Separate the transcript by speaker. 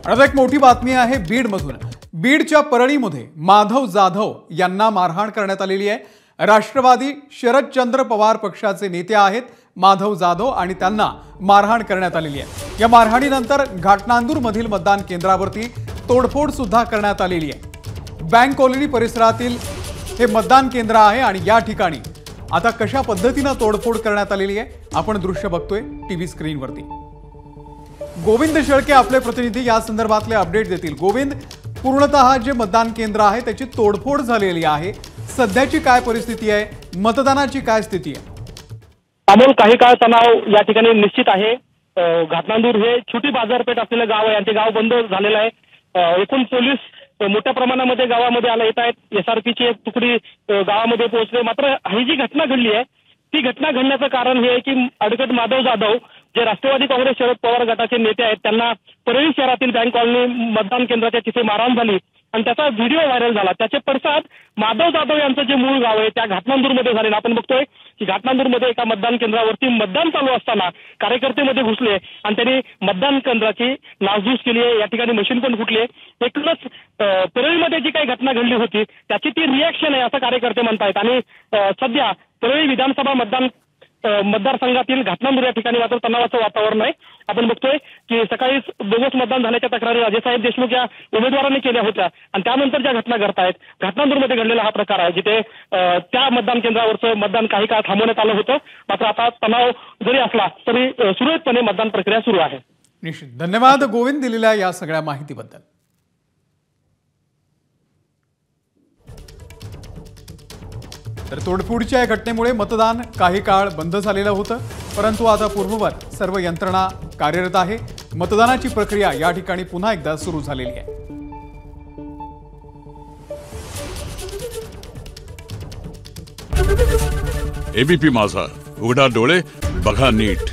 Speaker 1: आता एक मोठी बातमी आहे बीडमधून। बीडच्या परळीमध्ये माधव जाधव यांना मारहाण करण्यात आलेली आहे। राष्ट्रवादी शरदचंद्र पवार पक्षाचे नेते आहेत माधव जाधव आणि त्यांना मारहाण करण्यात आलेली आहे। या मारहाणीनंतर घाटनांदूर मधील मतदान केंद्रावरती तोडफोड सुद्धा करण्यात आलेली आहे। बँक कॉलनी परिसरातील हे मतदान केंद्र आहे आणि या ठिकाणी आता कशा पद्धतीने तोडफोड करण्यात आलेली आहे आपण दृश्य बघतोय टीव्ही स्क्रीनवरती। गोविंद शेळके आपले प्रतिनिधी या संदर्भातले अपडेट देतील। गोविंद, पूर्णतः जे मतदान केंद्र आहे त्याची तोडफोड झालेली आहे, सध्याची काय परिस्थिती आहे, मतदानाची काय स्थिती आहे?
Speaker 2: अमोल, काही काळ तणाव या ठिकाणी निश्चित आहे। घाटनांदूर हे छोटी बाजारपेठ असलेलं गाव आहे आणि ते गाव बंद झालेलं आहे। एकूण पोलीस मोठ्या प्रमाणामध्ये गावामध्ये आला येत आहेत। SRPची एक तुकडी गावामध्ये पोहोचले। मात्र ही जी घटना घडली आहे ती घटना घडण्याचं कारण हे आहे की अडगट माधव जाधव जे राष्ट्रवादी काँग्रेस शरद पवार गटाचे नेते आहेत त्यांना परळी शहरातील बँक कॉलनी मतदान केंद्राच्या तिथे मारहाण झाली आणि त्याचा व्हिडिओ व्हायरल झाला। त्याचे पडसाद माधव जाधव यांचं जे मूळ गाव आहे त्या घाटनांदूरमध्ये झाले। आपण बघतोय की घाटनांदूरमध्ये एका मतदान केंद्रावरती मतदान चालू असताना कार्यकर्तेमध्ये घुसले आणि त्यांनी मतदान केंद्राची नासधूस केली आहे। या ठिकाणी मशीन पण फुटली आहे। एकूणच परळीमध्ये जी काही घटना घडली होती त्याची ती रिॲक्शन आहे असं कार्यकर्ते म्हणतायत आणि सध्या परळी विधानसभा मतदारसंघातील घाटनांदूर या ठिकाणी मात्र तणावाचं वातावरण आहे। आपण बघतोय की सकाळी बोगस मतदान झाल्याच्या तक्रारी राजेसाहेब देशमुख या उमेदवारांनी केल्या होत्या आणि त्यानंतर ज्या घटना घडतायत घाटनांदूरमध्ये घडलेला हा प्रकार आहे जिथे त्या मतदान केंद्रावरचं मतदान काही काळ थांबवण्यात आलं होतं। मात्र आता तणाव जरी असला तरी सुरळीतपणे मतदान प्रक्रिया सुरू आहे।
Speaker 1: निश्चित धन्यवाद गोविंद दिलेल्या या सगळ्या माहितीबद्दल। तर तोडफोडच्या या घटनेमुळे मतदान काही काळ बंद झालेलं होतं, परंतु आता पूर्ववत सर्व यंत्रणा कार्यरत आहे। मतदानाची प्रक्रिया या ठिकाणी पुन्हा एकदा सुरू झालेली आहे।
Speaker 3: एबीपी माझा, उघडा डोळे बघा नीट।